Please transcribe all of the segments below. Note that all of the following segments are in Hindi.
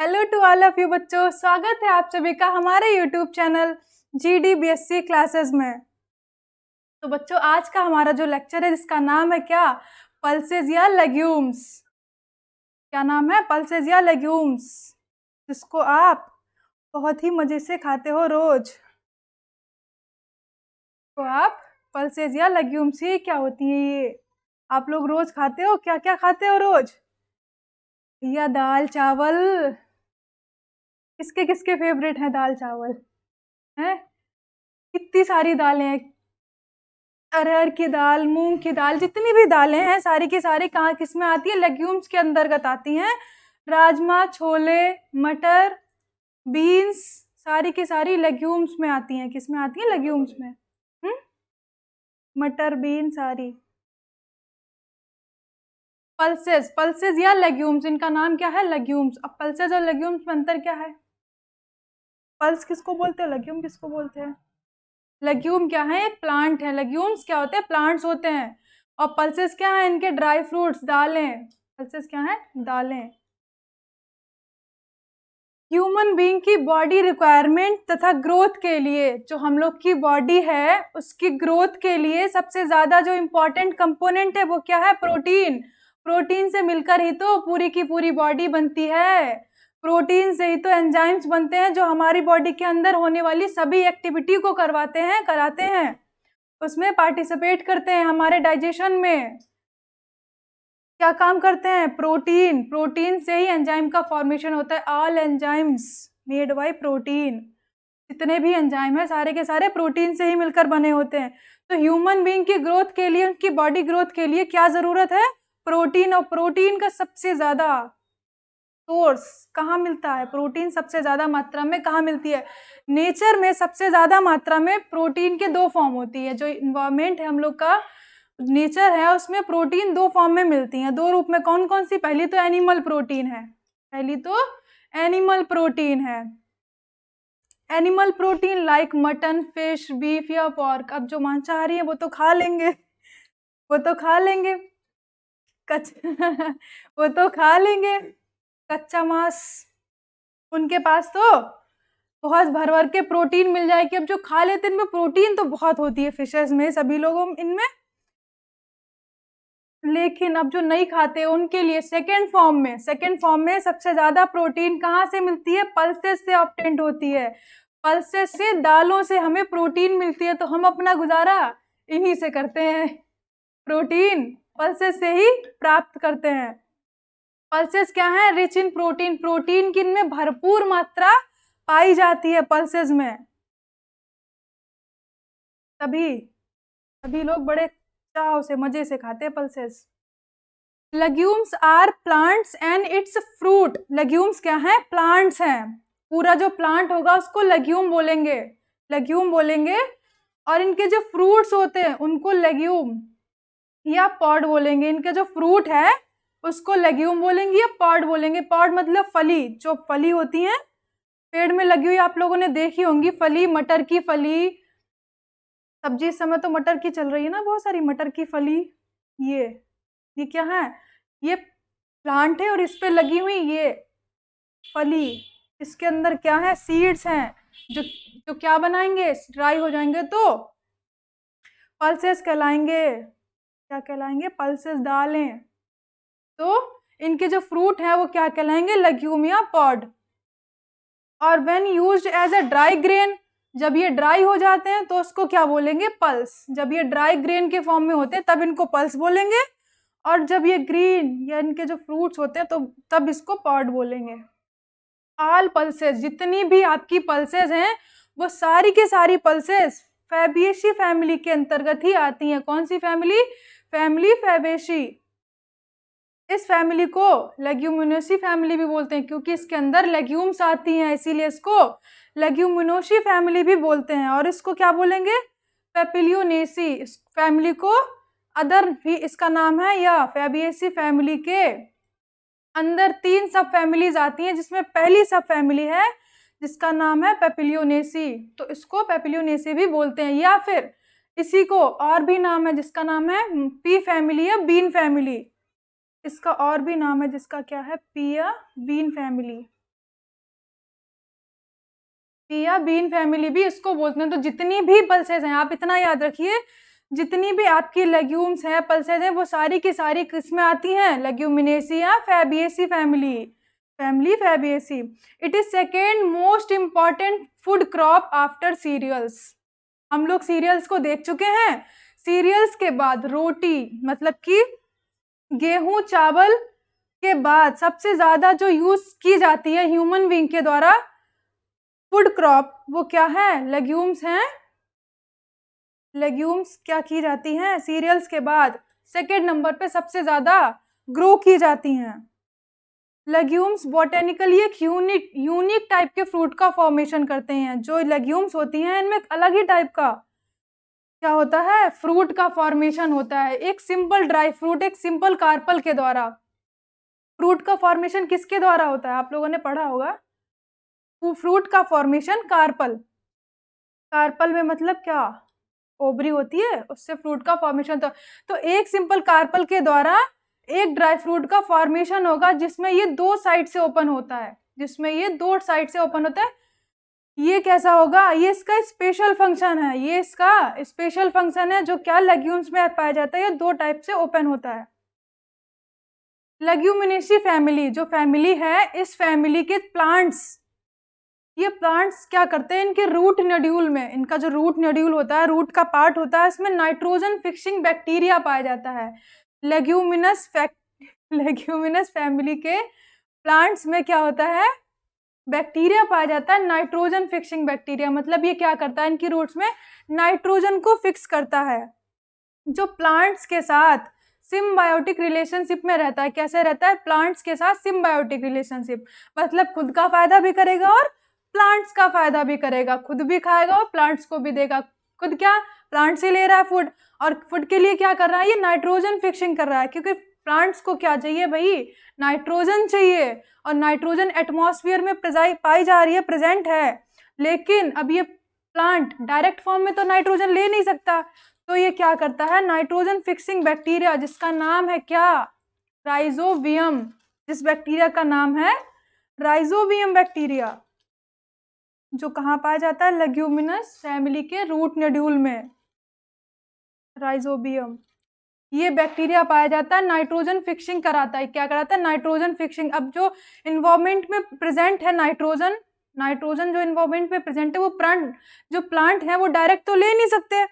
Hello to all of you बच्चों, स्वागत है आप सभी का हमारे यूट्यूब चैनल GDBSC क्लासेस में। तो बच्चों, आज का हमारा जो लेक्चर है जिसका नाम है क्या, पल्सेस या लेग्यूम्स। क्या नाम है? पल्सेस या लेग्यूम्स, जिसको आप बहुत ही मजे से खाते हो रोज। तो आप पल्सेस या लेग्यूम्स, ये क्या होती है? ये आप लोग रोज खाते हो? क्या क्या खाते हो रोज? या दाल चावल। किसके किसके फेवरेट है दाल चावल? हैं? कितनी सारी दालें हैं, अरहर की दाल, मूंग की दाल, जितनी भी दालें हैं सारी की सारी कहाँ किस में आती है? लेग्यूम्स के अंतर्गत आती हैं। राजमा, छोले, मटर, बीन्स, सारी की सारी लेग्यूम्स में आती हैं। किस में आती है? लेग्यूम्स में। मटर, बीन सारी। पल्सेस, पल्सेस या लेग्यूम्स, इनका नाम क्या है? लेग्यूम्स। अब पल्सेस और लेग्यूम्स में अंतर क्या है? पल्स किसको बोलते हैं? लेग्यूम किसको बोलते हैं? लेग्यूम क्या है? एक प्लांट है। लेग्यूम्स क्या होते हैं? प्लांट्स होते हैं। और पल्सेस क्या है? इनके ड्राई फ्रूट्स, दालें। पल्सेस क्या है? दालें। ह्यूमन बीइंग की बॉडी रिक्वायरमेंट तथा ग्रोथ के लिए, जो हम लोग की बॉडी है उसकी ग्रोथ के लिए सबसे ज्यादा जो इम्पोर्टेंट कंपोनेंट है वो क्या है? प्रोटीन। प्रोटीन से मिलकर ही तो पूरी की पूरी बॉडी बनती है। प्रोटीन से ही तो एंजाइम्स बनते हैं जो हमारी बॉडी के अंदर होने वाली सभी एक्टिविटी को कराते हैं, उसमें पार्टिसिपेट करते हैं। हमारे डाइजेशन में क्या काम करते हैं? प्रोटीन। प्रोटीन से ही एंजाइम का फॉर्मेशन होता है। All enzymes made by protein. जितने भी एंजाइम है सारे के सारे प्रोटीन से ही मिलकर बने होते हैं। तो ह्यूमन बीइंग की ग्रोथ के लिए, उनकी बॉडी ग्रोथ के लिए क्या जरूरत है? प्रोटीन। और प्रोटीन का सबसे ज्यादा सोर्स कहाँ मिलता है? प्रोटीन सबसे ज्यादा मात्रा में कहाँ मिलती है? नेचर में सबसे ज्यादा मात्रा में प्रोटीन के दो फॉर्म होती है। जो इन्वायरमेंट है हम लोग का, नेचर है, उसमें प्रोटीन दो फॉर्म में मिलती हैं, दो रूप में। कौन कौन सी? पहली तो एनिमल प्रोटीन है। पहली तो एनिमल प्रोटीन है। Animal protein like mutton, fish, beef या पॉर्क। अब जो मांसाहारी है वो तो खा लेंगे, वो तो खा लेंगे वो तो खा लेंगे कच्चा मांस। उनके पास तो बहुत भर भर के प्रोटीन मिल जाएगी। अब जो खा लेते हैं इनमें प्रोटीन तो बहुत होती है, फिशेस में, सभी लोगों इनमें। लेकिन अब जो नहीं खाते उनके लिए सेकेंड फॉर्म में सबसे ज्यादा प्रोटीन कहाँ से मिलती है? पल्सेस से ऑब्टेन्ड होती है। पल्सेस से, दालों से हमें प्रोटीन मिलती है। तो हम अपना गुजारा इन्हीं से करते हैं। प्रोटीन पल्सेस से ही प्राप्त करते हैं। पल्सेस क्या है? Rich in protein. प्रोटीन की इनमें भरपूर मात्रा पाई जाती है पल्सेस में। तभी सभी लोग बड़े चाव से, मजे से खाते हैं pulses. Legumes are plants and its fruit. Legumes क्या है? प्लांट्स हैं। पूरा जो प्लांट होगा उसको लेग्यूम बोलेंगे, लेग्यूम बोलेंगे। और इनके जो फ्रूट्स होते हैं उनको लेग्यूम या पॉड बोलेंगे। इनके जो फ्रूट है उसको लेग्यूम बोलेंगे या पॉड बोलेंगे। पॉड मतलब फली, जो फली होती है पेड़ में लगी हुई, आप लोगों ने देखी होंगी फली, मटर की फली। सब्जी इस समय तो मटर की चल रही है ना, बहुत सारी मटर की फली। ये क्या है? ये प्लांट है और इस पे लगी हुई ये फली, इसके अंदर क्या है? सीड्स हैं जो जो क्या बनाएंगे? ड्राई हो जाएंगे तो पल्सेस कहलाएंगे। क्या कहलाएंगे? पल्सेस, दालें। तो इनके जो फ्रूट है वो क्या कहलाएंगे? लेग्यूम या पॉड। और when used as a dry grain, जब ये ड्राई हो जाते हैं तो उसको क्या बोलेंगे? पल्स। जब ये ड्राई ग्रेन के फॉर्म में होते हैं तब इनको पल्स बोलेंगे। और जब ये ग्रीन या इनके जो फ्रूट्स होते हैं तो तब इसको पॉड बोलेंगे। ऑल पल्सेस, जितनी भी आपकी पल्सेस हैं वो सारी के सारी पल्सेस फैबिएसी फैमिली के अंतर्गत ही आती हैं। कौन सी फैमिली? Family Fabaceae. इस फैमिली को लेग्यूमिनोसी फैमिली भी बोलते हैं, क्योंकि इसके अंदर लेग्यूम्स आती हैं, इसीलिए इसको लेग्यूमिनोसी फैमिली भी बोलते हैं। और इसको क्या बोलेंगे? पेपिलियोनेसी। इस फैमिली को अदर भी इसका नाम है, या फैबिएसी फैमिली के अंदर 3 सब फैमिलीज आती हैं, जिसमें पहली सब फैमिली है जिसका नाम है पेपिलियोनेसी। तो इसको पेपिलियोनेसी भी बोलते हैं। या फिर इसी को और भी नाम है जिसका नाम है पी फैमिली या बीन फैमिली। इसका और भी नाम है जिसका क्या है? पी या बीन फैमिली। पिया बीन फैमिली भी इसको बोलते हैं। तो जितनी भी पल्सेस हैं, आप इतना याद रखिए, जितनी भी आपकी लेग्यूम्स हैं, पल्सेस हैं, वो सारी की सारी किसमें आती हैं? लेग्यूमिनेसी या Fabaceae family, family Fabaceae. It is second most important food crop after cereals. हम लोग सीरियल्स को देख चुके हैं। सीरियल्स के बाद रोटी, मतलब कि गेहूं चावल के बाद सबसे ज्यादा जो यूज की जाती है ह्यूमन बीइंग के द्वारा फूड क्रॉप, वो क्या है? लेग्यूम्स हैं। लेग्यूम्स क्या की जाती हैं? सीरियल्स के बाद सेकेंड नंबर पे सबसे ज्यादा ग्रो की जाती हैं। लेग्यूम्स बोटेनिकली एक यूनिक टाइप के फ्रूट का फॉर्मेशन करते हैं। जो लेग्यूम्स होती हैं इनमें अलग ही टाइप का क्या होता है? फ्रूट का फॉर्मेशन होता है। एक सिंपल ड्राई फ्रूट, एक सिंपल कार्पल के द्वारा। फ्रूट का फॉर्मेशन किसके द्वारा होता है? आप लोगों ने पढ़ा होगा। फ्रूट का फॉर्मेशन कार्पल, कार्पल में मतलब क्या? ओवरी होती है, उससे फ्रूट का फॉर्मेशन। तो एक सिंपल कार्पल के द्वारा एक ड्राई फ्रूट का फॉर्मेशन होगा, जिसमें ये दो साइड से ओपन होता है, जिसमें ये दो साइड से ओपन होता है। ये कैसा होगा? ये इसका स्पेशल फंक्शन है, ये इसका स्पेशल फंक्शन है, जो क्या लेग्यूम्स में पाया जाता है, ये दो टाइप से ओपन होता है। लेग्यूमिनेसी फैमिली जो फैमिली है, इस फैमिली के प्लांट्स, ये प्लांट्स क्या करते हैं? इनके रूट नोड्यूल में, इनका जो रूट नोड्यूल होता है, रूट का पार्ट होता है, इसमें नाइट्रोजन फिक्सिंग बैक्टीरिया पाया जाता है। लेग्यूमिनस फैमिली के प्लांट्स में क्या होता है? बैक्टीरिया पाया जाता है, नाइट्रोजन फिक्सिंग बैक्टीरिया। मतलब ये क्या करता है? इनकी रूट्स में नाइट्रोजन को फिक्स करता है, जो प्लांट्स के साथ सिम्बायोटिक रिलेशनशिप में रहता है। कैसे रहता है? प्लांट्स के साथ सिम्बायोटिक रिलेशनशिप, मतलब खुद का फायदा भी करेगा और प्लांट्स का फायदा भी करेगा। खुद भी खाएगा और प्लांट्स को भी देगा। खुद क्या? प्लांट से ले रहा है फूड, और फूड के लिए क्या कर रहा है? ये नाइट्रोजन फिक्सिंग कर रहा है, क्योंकि प्लांट्स को क्या चाहिए भाई? नाइट्रोजन चाहिए, और नाइट्रोजन एटमॉस्फेयर में पाई जा रही है, प्रेजेंट है। लेकिन अब ये प्लांट डायरेक्ट फॉर्म में तो नाइट्रोजन ले नहीं सकता, तो ये क्या करता है? नाइट्रोजन फिक्सिंग बैक्टीरिया, जिसका नाम है क्या? राइजोबियम। जिस बैक्टीरिया का नाम है राइजोबियम बैक्टीरिया, जो कहाँ पाया जाता है? लेग्यूमिनस फैमिली के रूट नोड्यूल में, राइजोबियम। ये बैक्टीरिया पाया जाता है, नाइट्रोजन फिक्सिंग कराता है। क्या कराता है? Nitrogen fixing. अब जो इन्वायरमेंट में प्रेजेंट है नाइट्रोजन जो इन्वायरमेंट में प्रेजेंट है, वो प्लांट है वो डायरेक्ट तो ले नहीं सकते।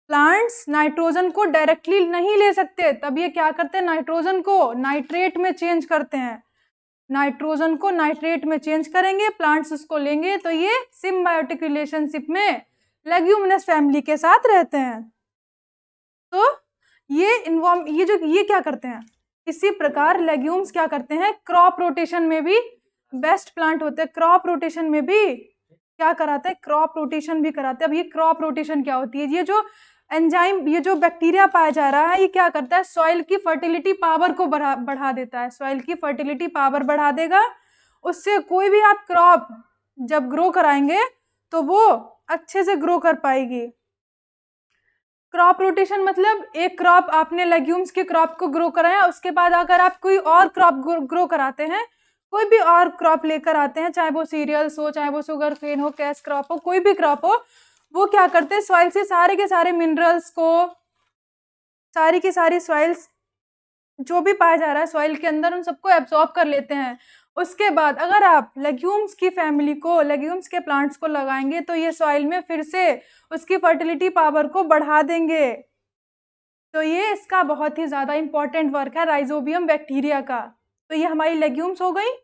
प्लांट्स नाइट्रोजन को डायरेक्टली नहीं ले सकते, तब ये क्या करते हैं? नाइट्रोजन को नाइट्रेट में चेंज करते हैं। नाइट्रोजन को नाइट्रेट में चेंज करेंगे, प्लांट्स उसको लेंगे, तो ये सिम्बायोटिक रिलेशनशिप में लेग्यूमिनस फैमिली के साथ रहते हैं। तो ये क्या करते हैं? इसी प्रकार लेग्यूम्स क्या करते हैं? क्रॉप रोटेशन में भी बेस्ट प्लांट होते हैं। क्रॉप रोटेशन में भी क्या कराते हैं? क्रॉप रोटेशन भी कराते हैं। अब ये क्रॉप रोटेशन क्या होती है? ये जो एंजाइम, ये जो बैक्टीरिया पाया जा रहा है, ये क्या करता है? सॉइल की फर्टिलिटी पावर को बढ़ा देता है। सॉइल की फर्टिलिटी पावर बढ़ा देगा, उससे कोई भी आप क्रॉप जब ग्रो कराएंगे तो वो अच्छे से ग्रो कर पाएगी। क्रॉप रोटेशन मतलब एक क्रॉप, आपने लेग्यूम्स के क्रॉप को ग्रो कराया, उसके बाद अगर आप कोई और क्रॉप ग्रो कराते हैं, कोई भी और क्रॉप लेकर आते हैं, चाहे वो सीरियल्स हो, चाहे वो शुगर केन हो, कैश क्रॉप हो, कोई भी क्रॉप हो, वो क्या करते हैं? सॉइल से सारे के सारे मिनरल्स को, सारी की सारी सॉइल्स जो भी पाया जा रहा है सॉइल के अंदर, उन सबको एब्जॉर्ब कर लेते हैं। उसके बाद अगर आप लेग्यूम्स की फैमिली को, लेग्यूम्स के प्लांट्स को लगाएंगे, तो ये सॉइल में फिर से उसकी फर्टिलिटी पावर को बढ़ा देंगे। तो ये इसका बहुत ही ज़्यादा इंपॉर्टेंट वर्क है राइजोबियम बैक्टीरिया का। तो ये हमारी लेग्यूम्स हो गई।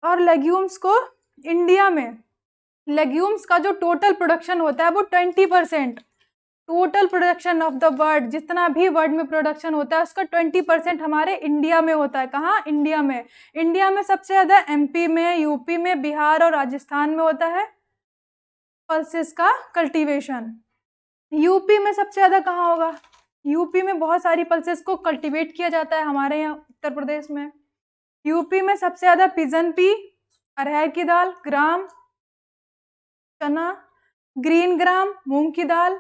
और लेग्यूम्स को इंडिया में, लेग्यूम्स का जो टोटल प्रोडक्शन होता है वो 20%, total production of the world, जितना भी वर्ल्ड में प्रोडक्शन होता है उसका 20% हमारे इंडिया में होता है। कहाँ? इंडिया में। इंडिया में सबसे ज़्यादा एमपी में, यूपी में, बिहार और राजस्थान में होता है पल्सेस का कल्टीवेशन। यूपी में सबसे ज़्यादा कहाँ होगा? यूपी में बहुत सारी पल्सेस को कल्टीवेट किया जाता है हमारे यहाँ उत्तर प्रदेश में। यूपी में सबसे ज़्यादा पिजन पी, अरहर की दाल, ग्राम, चना, ग्रीन ग्राम, मूंग की दाल,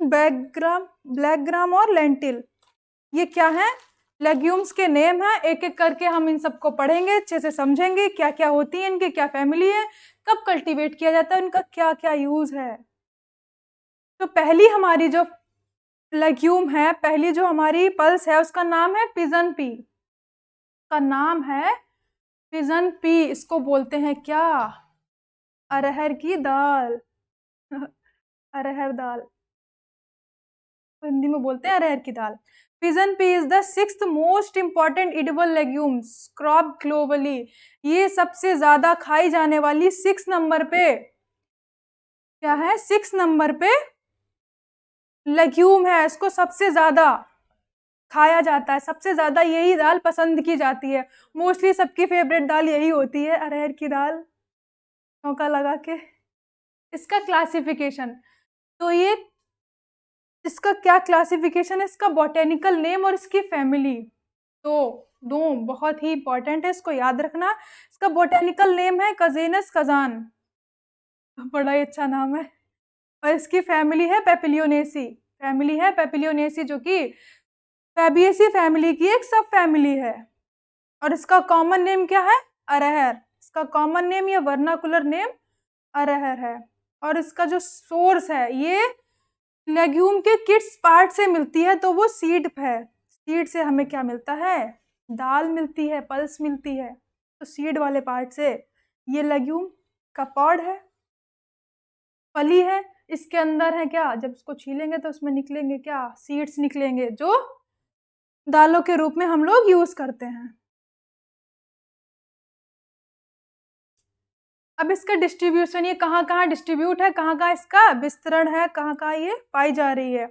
ब्लैक ग्राम और लेंटिल। ये क्या है? लेग्यूम्स के नेम है, एक एक करके हम इन सबको पढ़ेंगे, अच्छे से समझेंगे क्या क्या होती है, इनकी क्या फैमिली है, कब कल्टीवेट किया जाता है, उनका क्या क्या यूज है। तो पहली हमारी जो लेग्यूम है, पहली जो हमारी पल्स है, उसका नाम है पिजन पी। का नाम है पिजन पी। इसको बोलते हैं क्या? अरहर की दाल। अरहर दाल हिंदी में बोलते हैं अरहर की दाल। Pigeon pea is the 6th most important edible legumes crop globally. ये सबसे ज्यादा खाई जाने वाली 6 नंबर पे क्या है? 6 नंबर पे लेग्यूम है। इसको सबसे ज्यादा खाया जाता है, सबसे ज्यादा यही दाल पसंद की जाती है। मोस्टली सबकी फेवरेट दाल यही होती है, अरहर की दाल। छौंका लगा के। इसका क्लासिफिकेशन, तो ये इसका क्या क्लासिफिकेशन है? इसका बॉटेनिकल नेम और इसकी फैमिली, तो दो बहुत ही इंपॉर्टेंट है, इसको याद रखना। इसका बॉटेनिकल नेम है कजेनस कजान, बड़ा ही अच्छा नाम है। और इसकी फैमिली है पेपिलियोनेसी। फैमिली है पेपिलियोनेसी, जो कि फैबिएसी फैमिली की एक सब फैमिली है। और इसका कॉमन नेम क्या है? अरहर। इसका कॉमन नेम या वर्नाकुलर नेम अरहर है। और इसका जो सोर्स है, ये लेग्यूम के किस पार्ट से मिलती है? तो वो सीड है। सीड से हमें क्या मिलता है? दाल मिलती है, पल्स मिलती है। तो सीड वाले पार्ट से ये लेग्यूम का पॉड है, फली है। इसके अंदर है क्या? जब इसको छीलेंगे तो उसमें निकलेंगे क्या? सीड्स निकलेंगे, जो दालों के रूप में हम लोग यूज करते हैं। अब इसका डिस्ट्रीब्यूशन, ये कहाँ कहाँ डिस्ट्रीब्यूट है, कहाँ कहाँ इसका विस्तरण है, कहाँ कहाँ ये पाई जा रही है।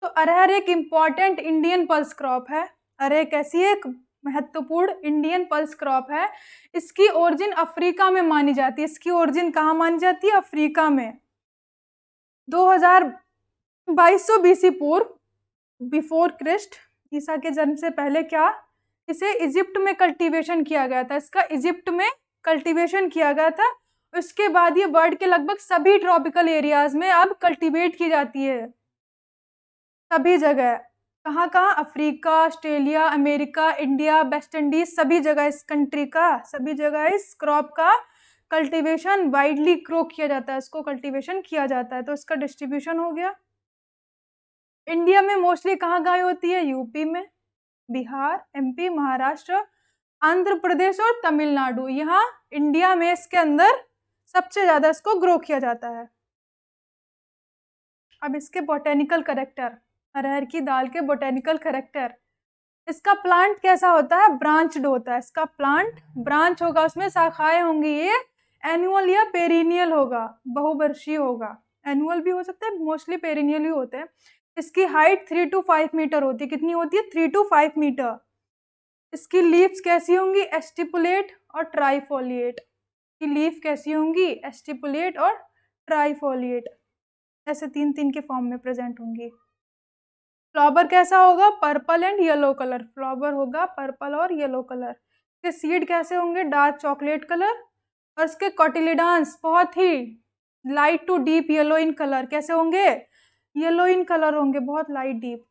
तो अरहर एक इम्पॉर्टेंट इंडियन पल्स क्रॉप है। अरहर कैसी है? एक महत्वपूर्ण इंडियन पल्स क्रॉप है। इसकी ओरिजिन अफ्रीका में मानी जाती है। इसकी ओरिजिन कहाँ मानी जाती है? अफ्रीका में। 2200 बीसी पूर्व, बिफोर क्रिस्ट, ईसा के जन्म से पहले, क्या इसे इजिप्ट में कल्टीवेशन किया गया था। इसका इजिप्ट में कल्टीवेशन किया गया था। उसके बाद ये वर्ल्ड के लगभग सभी ट्रॉपिकल एरियाज में अब कल्टीवेट की जाती है, सभी जगह। कहाँ कहाँ? Africa, Australia, America, India, West Indies, सभी जगह इस कंट्री का, सभी जगह इस क्रॉप का कल्टीवेशन वाइडली ग्रो किया जाता है, इसको कल्टीवेशन किया जाता है। तो इसका डिस्ट्रीब्यूशन हो गया। इंडिया में मोस्टली कहाँ कहाँ होती है? यूपी में, बिहार, एमपी, महाराष्ट्र, आंध्र प्रदेश और तमिलनाडु। यहाँ इंडिया में इसके अंदर सबसे ज्यादा इसको ग्रो किया जाता है। अब इसके बोटेनिकल कैरेक्टर, अरहर की दाल के बोटेनिकल कैरेक्टर। इसका प्लांट कैसा होता है? ब्रांच्ड होता है। इसका प्लांट ब्रांच होगा, उसमें शाखाएं होंगी। ये एनुअल या पेरिनियल होगा, बहुवर्षीय होगा। एनुअल भी हो सकता है, मोस्टली पेरिनियल ही होते हैं। इसकी हाइट 3 to 5 मीटर होती है। कितनी होती है? 3 to 5 मीटर। इसकी लीव्स कैसी होंगी? एस्टिपुलेट और ट्राइफोलिएट। की लीफ कैसी होंगी? एस्टिपुलेट और ट्राइफोलिएट, ऐसे 3 के फॉर्म में प्रेजेंट होंगी। फ्लावर कैसा होगा? Purple and yellow colour. Flower होगा पर्पल और येलो कलर। इसके सीड कैसे होंगे? Dark chocolate colour. और इसके कॉटिलिडान्स बहुत ही light to deep yellow in colour. कैसे होंगे? येलो इन कलर होंगे, बहुत light deep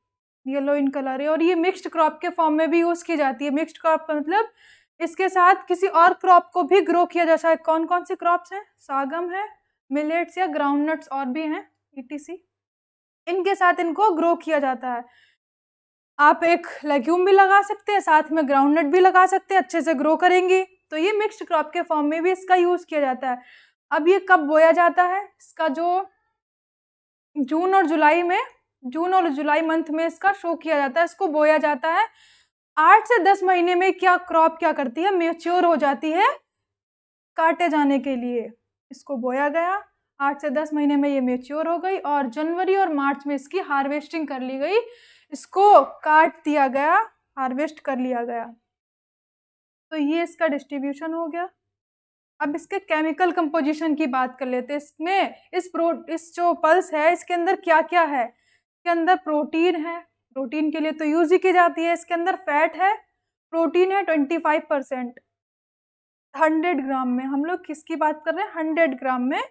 yellow in colour है। और ये मिक्स्ड क्रॉप के फॉर्म में भी यूज की जाती है। मिक्स्ड क्रॉप का मतलब इसके साथ किसी और क्रॉप को भी ग्रो किया जा सकता है। कौन कौन सी क्रॉप्स हैं? सागम है, मिलेट्स या ग्राउंडनट्स और भी हैं, etc। इनके साथ इनको ग्रो किया जाता है। आप एक लेग्यूम भी लगा सकते हैं, साथ में ग्राउंडनट भी लगा सकते हैं, अच्छे से ग्रो करेंगे। तो ये मिक्स्ड क्रॉप के फॉर्म में भी इसका यूज किया जाता है। अब ये कब बोया जाता है? इसका जो जून और जुलाई मंथ में इसका शो किया जाता है, इसको बोया जाता है। 8 से 10 महीने में क्या क्रॉप क्या करती है? मैच्योर हो जाती है काटे जाने के लिए। इसको बोया गया, 8 से 10 महीने में ये मैच्योर हो गई और जनवरी और मार्च में इसकी हार्वेस्टिंग कर ली गई। इसको काट दिया गया, हार्वेस्ट कर लिया गया। तो ये इसका डिस्ट्रीब्यूशन हो गया। अब इसके केमिकल कंपोजिशन की बात कर लेते हैं। इसमें इस जो पल्स है, इसके अंदर क्या क्या है? इसके अंदर प्रोटीन है, प्रोटीन के लिए तो यूज ही की जाती है। इसके अंदर फैट है, प्रोटीन है 25%। 100 ग्राम में, हम लोग किसकी बात कर रहे हैं? 100 ग्राम में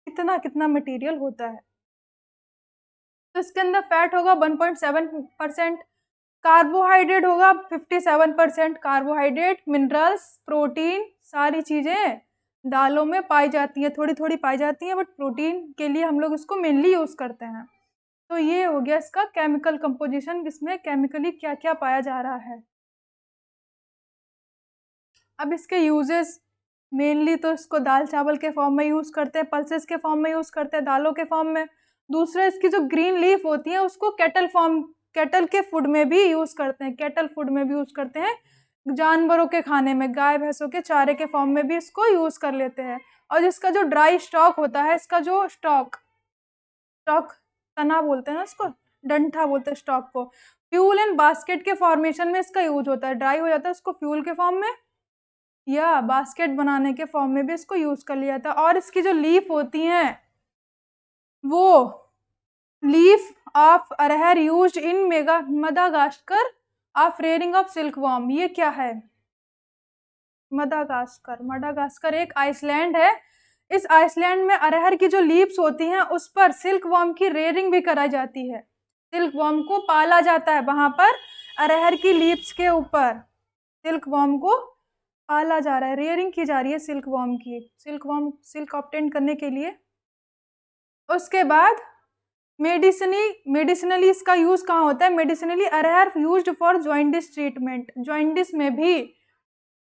कितना मटेरियल होता है। तो इसके अंदर फैट होगा 1.7%, कार्बोहाइड्रेट होगा 57% कार्बोहाइड्रेट, मिनरल्स, प्रोटीन, सारी चीज़ें दालों में पाई जाती हैं, थोड़ी थोड़ी पाई जाती हैं, बट प्रोटीन के लिए हम लोग इसको मेनली यूज़ करते हैं। तो ये हो गया इसका केमिकल कंपोजिशन, जिसमें केमिकली क्या क्या पाया जा रहा है। अब इसके यूजेस, मेनली तो इसको दाल चावल के फॉर्म में यूज़ करते हैं, पल्सेस के फॉर्म में यूज़ करते हैं, दालों के फॉर्म में। दूसरा, इसकी जो ग्रीन लीफ होती है उसको केटल के फूड में भी यूज़ करते हैं, केटल फूड में भी यूज़ करते हैं, जानवरों के खाने में, गाय भैंसों के चारे के फॉर्म में भी इसको यूज़ कर लेते हैं। और इसका जो ड्राई स्टॉक होता है, इसका जो स्टॉक तना बोलते हैं ना इसको, डंठा बोलते हैं स्टॉक को, फ्यूल एंड बास्केट के फॉर्मेशन में इसका यूज होता है। ड्राई हो जाता है उसको फ्यूल के फॉर्म में या बास्केट बनाने के फॉर्म में भी इसको यूज कर लिया जाता है। और इसकी जो लीफ होती हैं, वो leaf of arhar used in Madagascar of rearing of silkworm. ये क्या है? मडागास्कर एक आइसलैंड है। इस आइसलैंड में अरहर की जो लीव्स होती हैं उस पर सिल्कवॉर्म की रेयरिंग भी कराई जाती है, सिल्कवॉर्म को पाला जाता है वहां पर, अरहर की लीव्स के ऊपर सिल्कवॉर्म को पाला जा रहा है, रेयरिंग की जा रही है सिल्कवॉर्म की, सिल्क ऑब्टेन करने के लिए। उसके बाद मेडिसिनली इसका यूज कहाँ होता है? Medicinally arhar used for jaundice treatment,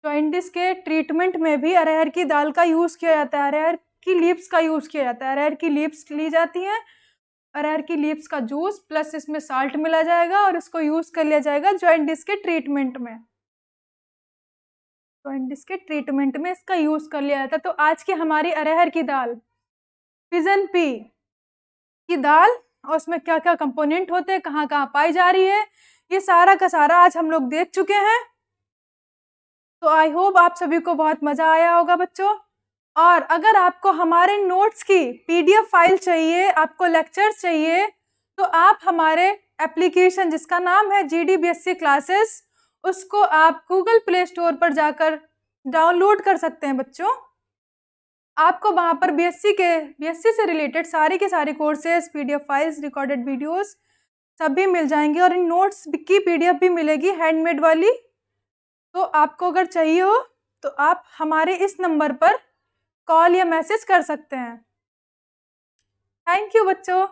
jaundice के ट्रीटमेंट में भी अरहर की दाल का यूज किया जाता है, अरहर की लीव्स का यूज किया जाता है। अरहर की लीव्स ली जाती हैं, अरहर की लीव्स का जूस प्लस इसमें साल्ट मिला जाएगा और इसको यूज कर लिया जाएगा जॉइंटिस के ट्रीटमेंट में, जॉइंटिस के ट्रीटमेंट में इसका यूज कर लिया जाता है। तो आज की हमारी अरहर की दाल, पिजन पी की दाल, और उसमें क्या क्या कंपोनेंट होते हैं, कहाँ कहाँ पाई जा रही है, ये सारा का सारा आज हम लोग देख चुके हैं। तो आई होप आप सभी को बहुत मजा आया होगा बच्चों। और अगर आपको हमारे नोट्स की PDF फाइल चाहिए, आपको लेक्चर्स चाहिए, तो आप हमारे एप्लीकेशन जिसका नाम है GDBSC क्लासेस, उसको आप गूगल प्ले स्टोर पर जाकर डाउनलोड कर सकते हैं बच्चों। आपको वहाँ पर BSc से रिलेटेड सारी के सारी courses, PDF files, recorded videos सभी मिल जाएंगे, और इन नोट्स की PDF भी मिलेगी हैंडमेड वाली। तो आपको अगर चाहिए हो तो आप हमारे इस नंबर पर कॉल या मैसेज कर सकते हैं। थैंक यू बच्चों।